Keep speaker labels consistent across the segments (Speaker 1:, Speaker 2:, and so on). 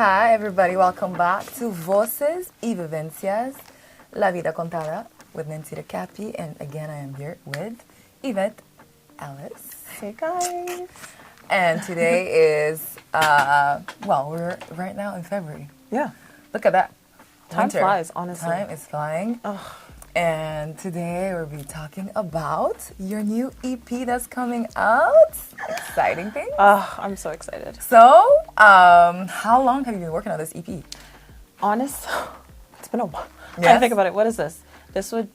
Speaker 1: Hi, everybody. Welcome back to Voces y Vivencias, la vida contada with Nancita Kapi. And again, I am here with Yvette Alice.
Speaker 2: Hey, guys.
Speaker 1: And today is, we're right now in February.
Speaker 2: Yeah.
Speaker 1: Look at that.
Speaker 2: Time
Speaker 1: Winter.
Speaker 2: flies, honestly.
Speaker 1: Time is flying.
Speaker 2: Ugh.
Speaker 1: And today we'll be talking about your new EP that's coming out. Exciting thing.
Speaker 2: I'm so excited.
Speaker 1: So, how long have you been working on this EP?
Speaker 2: Honest, it's been a while.
Speaker 1: Yes?
Speaker 2: I think about it. What is this? This is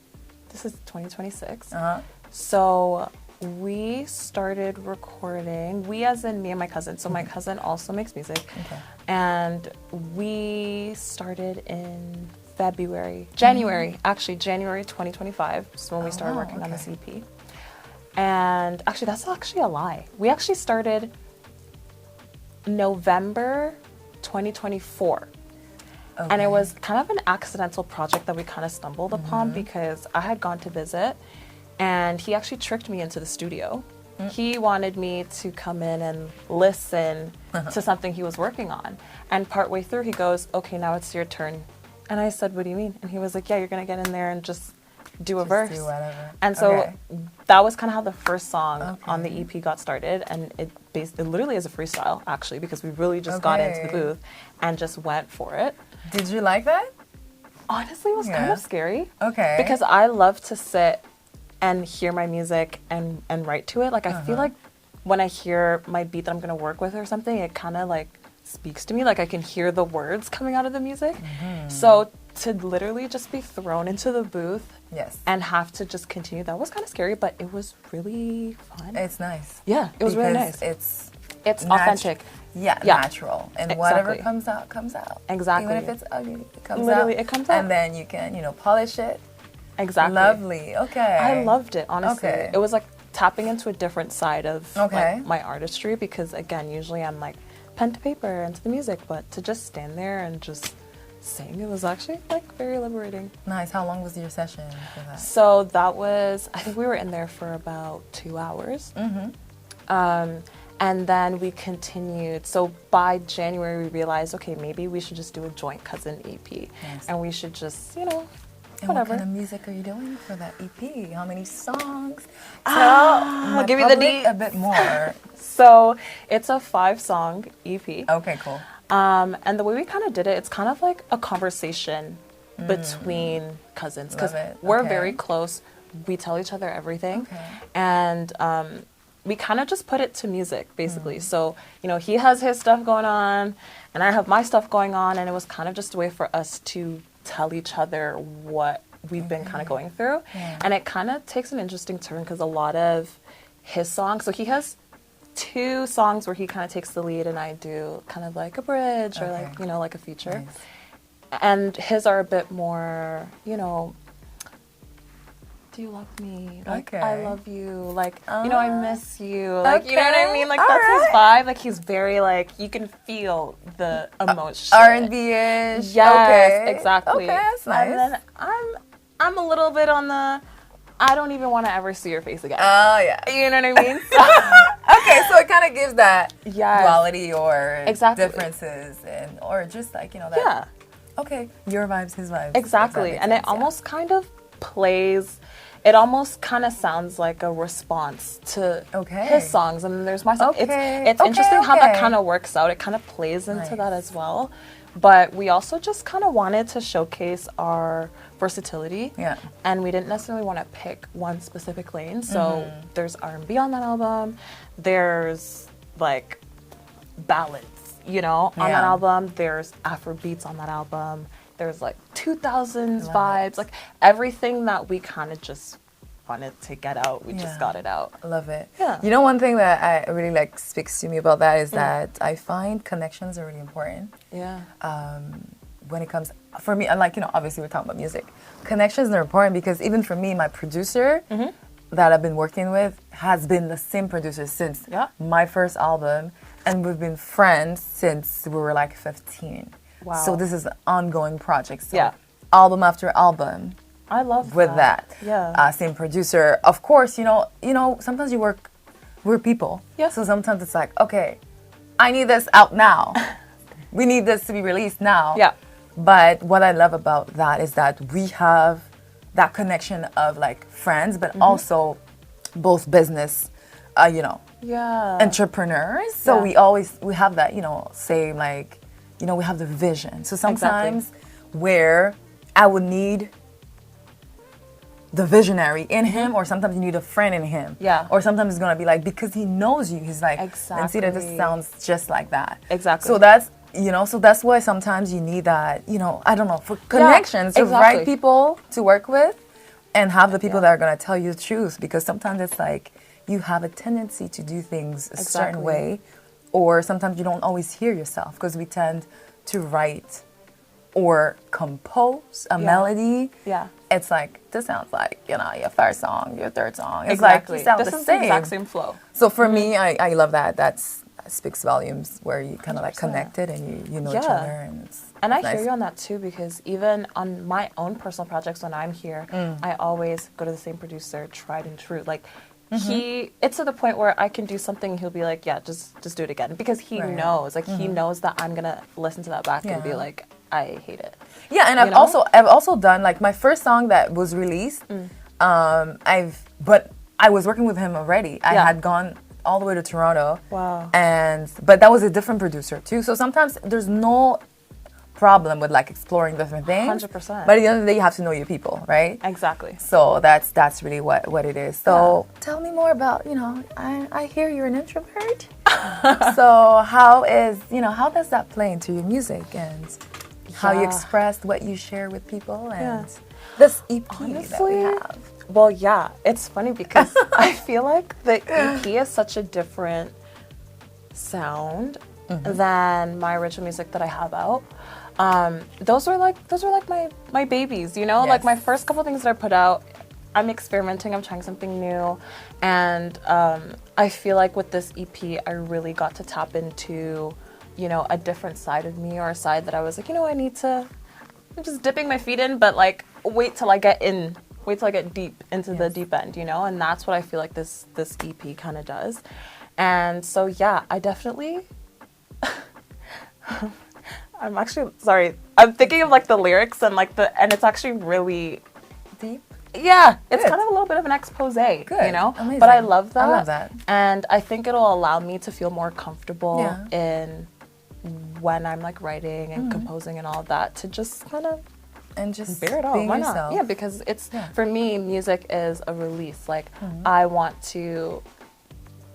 Speaker 2: 2026.
Speaker 1: Uh-huh.
Speaker 2: So we started recording. We, as in me and my cousin. So my cousin also makes music.
Speaker 1: Okay.
Speaker 2: And we started in January 2025 is when we started working on this EP. And actually, that's actually a lie. We actually started November 2024.
Speaker 1: Okay.
Speaker 2: And it was kind of an accidental project that we kind of stumbled upon because I had gone to visit and he actually tricked me into the studio. He wanted me to come in and listen to something he was working on. And partway through, he goes, "Okay, now it's your turn." And I said, "What do you mean?" And he was like, "Yeah, you're going to get in there and just do a verse."
Speaker 1: Do whatever.
Speaker 2: And so that was kind of how the first song on the EP got started. And it literally is a freestyle, actually, because we really just got into the booth and just went for it.
Speaker 1: Did you like that?
Speaker 2: Honestly, it was kind of scary.
Speaker 1: Okay.
Speaker 2: Because I love to sit and hear my music and write to it. Like, I feel like when I hear my beat that I'm going to work with or something, it kind of like speaks to me. Like, I can hear the words coming out of the music. So to literally just be thrown into the booth and have to just continue, that was kind of scary, but it was really fun.
Speaker 1: It's nice.
Speaker 2: Yeah, it was really nice.
Speaker 1: It's
Speaker 2: authentic.
Speaker 1: Natural. And whatever
Speaker 2: Exactly.
Speaker 1: comes out, comes out.
Speaker 2: Exactly.
Speaker 1: Even if it's ugly, it comes
Speaker 2: Literally,
Speaker 1: out.
Speaker 2: it comes out.
Speaker 1: And then you can, polish it.
Speaker 2: Exactly.
Speaker 1: Lovely. Okay.
Speaker 2: I loved it, honestly.
Speaker 1: Okay.
Speaker 2: It was like tapping into a different side of
Speaker 1: Okay.
Speaker 2: like, my artistry because, again, usually I'm like pen to paper and to the music, but to just stand there and just sing, it was actually like very liberating.
Speaker 1: Nice. How long was your session for that?
Speaker 2: So that was, I think we were in there for about 2 hours. And then we continued. So by January, we realized, okay, maybe we should just do a joint cousin EP.
Speaker 1: Nice.
Speaker 2: And we should just,
Speaker 1: And
Speaker 2: whatever.
Speaker 1: what kind of music are you doing for that EP? How many songs?
Speaker 2: I'll give you the
Speaker 1: public a bit more.
Speaker 2: So it's a 5-song EP.
Speaker 1: Okay, cool.
Speaker 2: And the way we kind of did it, it's kind of like a conversation between cousins because
Speaker 1: Love it.
Speaker 2: we're
Speaker 1: Okay.
Speaker 2: very close. We tell each other everything.
Speaker 1: Okay.
Speaker 2: And we kind of just put it to music, basically. So, he has his stuff going on and I have my stuff going on. And it was kind of just a way for us to tell each other what we've been kind of going through.
Speaker 1: Yeah.
Speaker 2: And it kind of takes an interesting turn because a lot of his songs, so he has 2 songs where he kind of takes the lead and I do kind of like a bridge or like, like a feature.
Speaker 1: Nice.
Speaker 2: And his are a bit more, do you love me? Like,
Speaker 1: Okay.
Speaker 2: I love you. Like, I miss you. Like, you know what I
Speaker 1: Okay.
Speaker 2: mean? Like,
Speaker 1: All
Speaker 2: that's his
Speaker 1: right.
Speaker 2: vibe. Like, he's very, like, you can feel the emotion.
Speaker 1: R&B-ish.
Speaker 2: Yes,
Speaker 1: Okay.
Speaker 2: exactly.
Speaker 1: Okay, that's nice.
Speaker 2: And then I'm a little bit on the, I don't even want to ever see your face again.
Speaker 1: Oh, yeah.
Speaker 2: You know what I mean?
Speaker 1: Okay, so it kind of gives that
Speaker 2: Yes.
Speaker 1: duality or
Speaker 2: Exactly.
Speaker 1: differences or just like, that.
Speaker 2: Yeah.
Speaker 1: Okay, your vibes, his vibes.
Speaker 2: Exactly. And it almost kind of plays, it almost kind of sounds like a response to his songs. And then there's my song.
Speaker 1: Okay.
Speaker 2: It's
Speaker 1: Okay,
Speaker 2: interesting how that
Speaker 1: okay.
Speaker 2: kind of works out. It kind of plays into that
Speaker 1: Nice.
Speaker 2: as well. But we also just kind of wanted to showcase our versatility.
Speaker 1: Yeah.
Speaker 2: And we didn't necessarily want to pick one specific lane. So there's R&B on that album. There's like ballads, on that
Speaker 1: Yeah.
Speaker 2: album. There's Afro beats on that album. There's like 2000s
Speaker 1: Love
Speaker 2: vibes.
Speaker 1: it.
Speaker 2: Like everything that we kind of just wanted to get out, we just
Speaker 1: Yeah.
Speaker 2: got it out.
Speaker 1: I love it.
Speaker 2: Yeah.
Speaker 1: One thing that I really speaks to me about that is that I find connections are really important.
Speaker 2: Yeah.
Speaker 1: When it comes, for me, like, obviously we're talking about music. Connections are important because even for me, my producer that I've been working with has been the same producer since my first album. And we've been friends since we were like 15.
Speaker 2: Wow.
Speaker 1: So this is an ongoing project. So
Speaker 2: Yeah.
Speaker 1: album after album.
Speaker 2: I love
Speaker 1: with that.
Speaker 2: Yeah.
Speaker 1: Same producer. Of course, sometimes we're people.
Speaker 2: Yeah.
Speaker 1: So sometimes it's like, okay, I need this out now. we need this to be released now.
Speaker 2: Yeah.
Speaker 1: But what I love about that is that we have that connection of like friends, but also both business, entrepreneurs. So we have that, same like, we have the vision. So sometimes where I would need the visionary in him, or sometimes you need a friend in him.
Speaker 2: Yeah.
Speaker 1: Or sometimes it's gonna be like, because he knows you, he's like,
Speaker 2: exactly.
Speaker 1: Nancita, this sounds just like that.
Speaker 2: Exactly.
Speaker 1: So that's why sometimes you need that, I don't know, for connections, to right people to work with, and have the people that are gonna tell you the truth. Because sometimes it's like you have a tendency to do things a certain way, or sometimes you don't always hear yourself, because we tend to write or compose a melody.
Speaker 2: Yeah.
Speaker 1: It's like, this sounds like, your first song, your third song. It's
Speaker 2: exactly.
Speaker 1: like, you sound
Speaker 2: this
Speaker 1: the
Speaker 2: is
Speaker 1: same.
Speaker 2: the exact same flow.
Speaker 1: So for me, I love that. That speaks volumes, where you kind of like connected and you know each other. And
Speaker 2: I
Speaker 1: nice.
Speaker 2: hear you on that too, because even on my own personal projects when I'm here, I always go to the same producer, tried and true. Like, it's to the point where I can do something, he'll be like, yeah, just do it again. Because he knows, like, he knows that I'm going to listen to that back and be like, I hate it.
Speaker 1: Yeah, and I've also done, like, my first song that was released, but I was working with him already. I had gone all the way to Toronto.
Speaker 2: Wow.
Speaker 1: But that was a different producer too. So sometimes there's no problem with like exploring different things.
Speaker 2: 100%.
Speaker 1: But at the end of the day, you have to know your people, right?
Speaker 2: Exactly.
Speaker 1: So that's really what it is. So tell me more about, I hear you're an introvert. So how does that play into your music and how you express what you share with people and this EP that we have?
Speaker 2: Well, yeah, it's funny because I feel like the EP is such a different sound than my original music that I have out. Those were like my babies,
Speaker 1: Yes.
Speaker 2: like my first couple things that I put out. I'm experimenting, I'm trying something new, and I feel like with this EP, I really got to tap into, a different side of me, or a side that I was like, I'm just dipping my feet in, but like wait till I get deep into the deep end, and that's what I feel like this EP kind of does. And so I definitely I'm actually sorry. I'm thinking of like the lyrics and and it's actually really
Speaker 1: deep.
Speaker 2: Yeah, it's
Speaker 1: Good.
Speaker 2: kind of a little bit of an expose,
Speaker 1: Good. Amazing.
Speaker 2: But I love that.
Speaker 1: I love that.
Speaker 2: And I think it'll allow me to feel more comfortable in when I'm like writing and composing and all of that, to just kind of
Speaker 1: and just
Speaker 2: bear it all.
Speaker 1: being
Speaker 2: Why
Speaker 1: yourself.
Speaker 2: not? Yeah, because for me, music is a release. Like I want to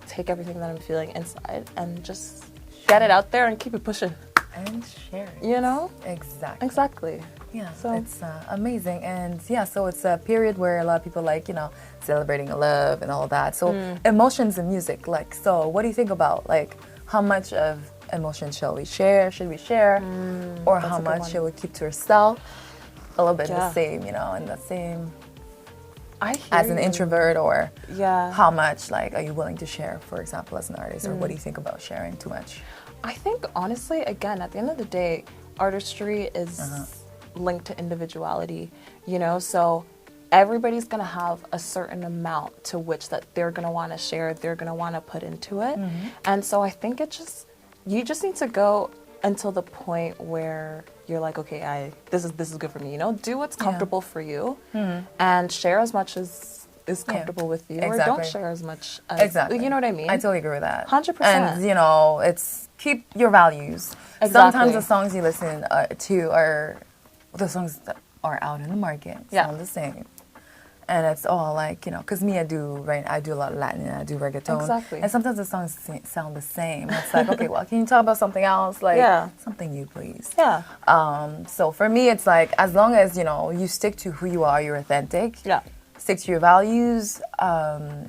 Speaker 2: take everything that I'm feeling inside and just get it out there and keep it pushing.
Speaker 1: And share it. Exactly. Yeah, so it's amazing. And so it's a period where a lot of people like, celebrating love and all that. So emotions in music, like, so what do you think about, like, how much of emotion should we share? Or how much should we keep to ourselves? A little bit the same, in the same as an introvert, or how much, like, are you willing to share, for example, as an artist? Or what do you think about sharing too much?
Speaker 2: I think, honestly, again, at the end of the day, artistry is linked to individuality, so everybody's going to have a certain amount to which that they're going to want to share, they're going to want to put into it. And so I think you just need to go until the point where you're like, okay, this is good for me, do what's comfortable for you, and share as much as is comfortable with you, or don't share as much as, you know what I mean?
Speaker 1: I totally agree with that.
Speaker 2: 100%.
Speaker 1: And, it's keep your values.
Speaker 2: Exactly.
Speaker 1: Sometimes the songs you listen to are the songs that are out in the market, sound the same. And it's all like, because me, I do a lot of Latin, and I do reggaeton.
Speaker 2: Exactly.
Speaker 1: And sometimes the songs sound the same. It's like, okay, well, can you talk about something else? Like, something new, please.
Speaker 2: Yeah.
Speaker 1: So for me, it's like, as long as, you stick to who you are, you're authentic. Yeah. Stick to your values. I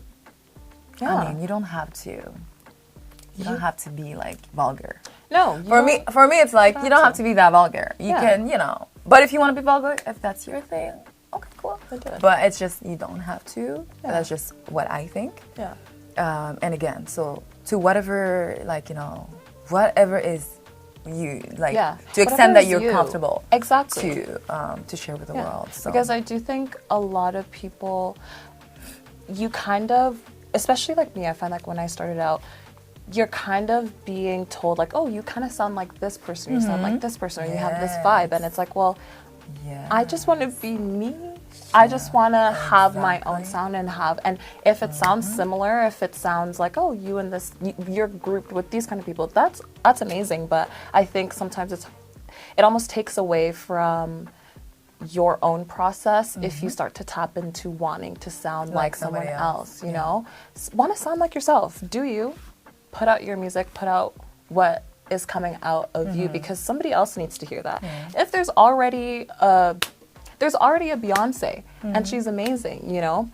Speaker 1: mean, you don't have to. You don't have to be like vulgar.
Speaker 2: No.
Speaker 1: For me, it's like you don't have to be that vulgar. You can, But if you want to be vulgar, if that's your thing, okay, cool. But it's just you don't have to. Yeah. That's just what I think.
Speaker 2: Yeah.
Speaker 1: And again, so to whatever, like, whatever is you, like, to extent that you're comfortable to share with the world. So.
Speaker 2: Because I do think a lot of people, you kind of, especially like me, I find like when I started out, you're kind of being told like, oh, you kind of sound like this person, you sound like this person, or you have this vibe, and it's like, well, I just want to be me. I just want to have my own sound and if it sounds similar, if it sounds like, oh, you and this, you're grouped with these kind of people, that's amazing. But I think sometimes it almost takes away from your own process if you start to tap into wanting to sound like someone else, you know? Want to sound like yourself. Do you? Put out your music, put out what is coming out of you, because somebody else needs to hear that. If there's already a Beyonce and she's amazing, you know,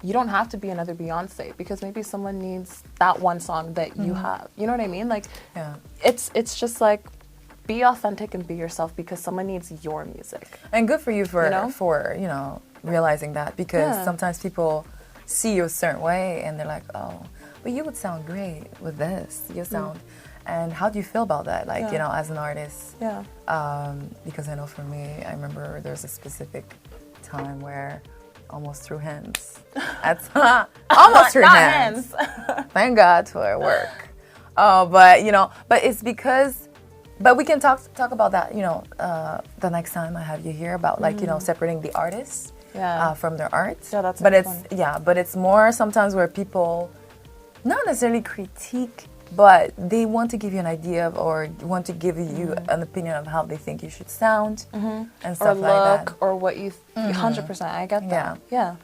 Speaker 2: you don't have to be another Beyonce, because maybe someone needs that one song that you have. You know what I mean? Like, it's just like, be authentic and be yourself, because someone needs your music.
Speaker 1: And good for you for you know, realizing that, because sometimes people see you a certain way and they're like, oh, but you would sound great with this. You sound, and how do you feel about that? Like, you know, as an artist. Yeah. Because I know for me, I remember there's a specific time where almost threw hands. Almost threw hands. Thank God for work. But you know, but it's because. But we can talk about that, you know, the next time I have you here about like, you know, separating the artists from their art.
Speaker 2: Yeah, that's
Speaker 1: but
Speaker 2: fun.
Speaker 1: But it's more sometimes where people not necessarily critique, but they want to give you an idea of, or want to give you an opinion of how they think you should sound and stuff like that.
Speaker 2: Or look, or what you 100%. I get that. Yeah.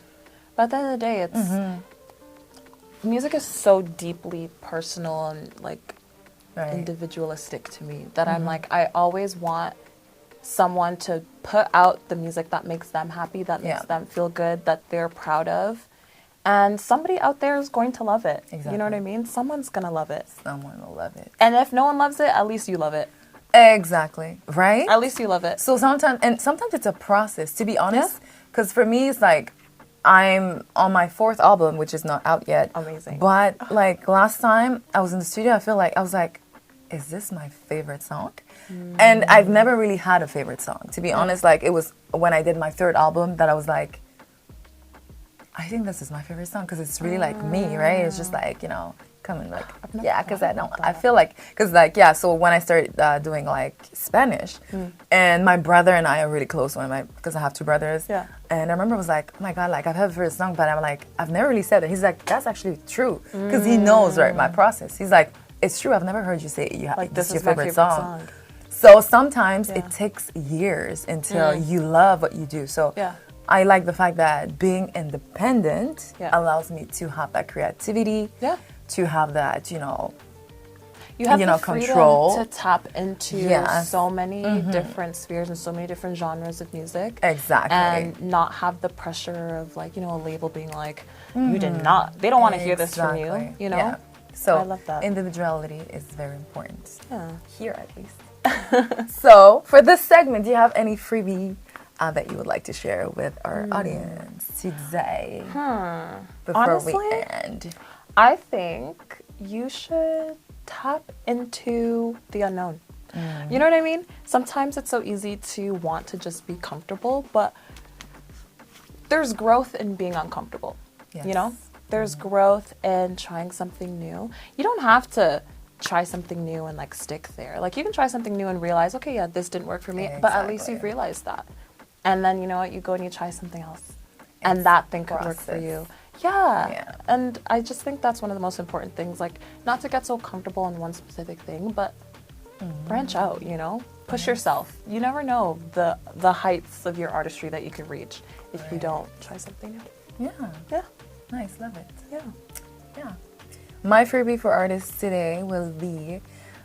Speaker 2: But at the end of the day, it's music is so deeply personal and like individualistic to me that I'm like, I always want someone to put out the music that makes them happy, that makes them feel good, that they're proud of, and somebody out there is going to love it. Exactly. You know what I mean? Someone's gonna love it.
Speaker 1: Someone will love it.
Speaker 2: And if no one loves it, at least you love it.
Speaker 1: Exactly. Right?
Speaker 2: At least you love it.
Speaker 1: So sometimes it's a process, to be honest, because for me it's like, I'm on my 4th album, which is not out yet.
Speaker 2: Amazing.
Speaker 1: But like last time I was in the studio, I was like, is this my favorite song? And I've never really had a favorite song, to be honest. Like, it was when I did my 3rd album that I was like, I think this is my favorite song, because it's really like me, right? It's just like, you know, coming like, because I feel like, because like, so when I started doing like Spanish, and my brother and I are really close, because I have 2 brothers. Yeah. And I remember I was like, oh my God, like I've heard the first song, but I'm like, I've never really said it. He's like, that's actually true, because he knows, right, my process. He's like, it's true, I've never heard you say like, this is your favorite song. So sometimes it takes years until you love what you do. So I like the fact that being independent allows me to have that creativity, to have that, you know,
Speaker 2: you have the freedom
Speaker 1: control
Speaker 2: to tap into so many different spheres and so many different genres of music.
Speaker 1: Exactly.
Speaker 2: And not have the pressure of like, you know, a label being like, you did not, they don't want to hear this from you, you know?
Speaker 1: Yeah. So
Speaker 2: I love that.
Speaker 1: Individuality is very important. Yeah. Here at least. So for this segment, do you have any freebie that you would like to share with our audience today? Before
Speaker 2: Honestly,
Speaker 1: we end.
Speaker 2: I think you should tap into the unknown. You know what I mean? Sometimes it's so easy to want to just be comfortable, but there's growth in being uncomfortable. Yes. You know? There's growth in trying something new. You don't have to try something new and like stick there. Like, you can try something new and realize, okay, yeah, this didn't work for me, but at least you've realized that. And then, you know what, you go and you try something else. And that thing could work for you. Yeah. And I just think that's one of the most important things, like, not to get so comfortable in one specific thing, but branch out, you know? Push yourself. You never know the heights of your artistry that you can reach if you don't try something new. Yeah.
Speaker 1: Nice, love it.
Speaker 2: Yeah.
Speaker 1: My freebie for artists today will be,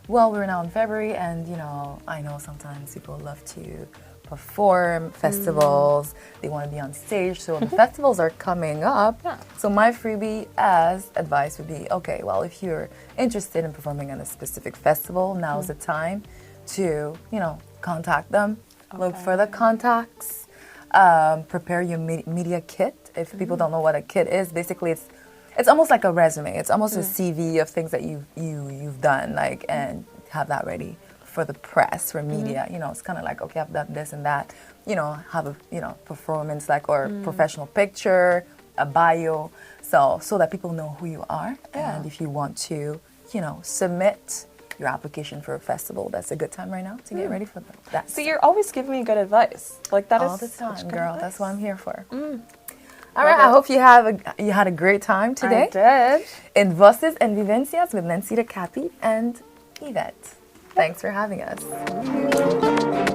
Speaker 1: well, we're now in February, and you know, I know sometimes people love to perform, festivals, they want to be on stage, so the festivals are coming up. So my freebie as advice would be, okay, well, if you're interested in performing at a specific festival, now's the time to, you know, contact them, look for the contacts, prepare your media kit. If people don't know what a kit is, basically it's almost like a resume. It's almost a CV of things that you've done, like, and have that ready for the press, for media. You know, it's kind of like, okay, I've done this and that. You know, have a, you know, performance, like, or professional picture, a bio, so that people know who you are. And if you want to, submit your application for a festival, that's a good time right now to get ready for that.
Speaker 2: See, you're always giving me good advice. Like that
Speaker 1: all
Speaker 2: is
Speaker 1: the time,
Speaker 2: such good
Speaker 1: girl.
Speaker 2: advice.
Speaker 1: That's what I'm here for. All right, I hope you had a great time today.
Speaker 2: I did.
Speaker 1: In Voces y Vivencias with Nancita Kapi and Yvette. Thanks for having us.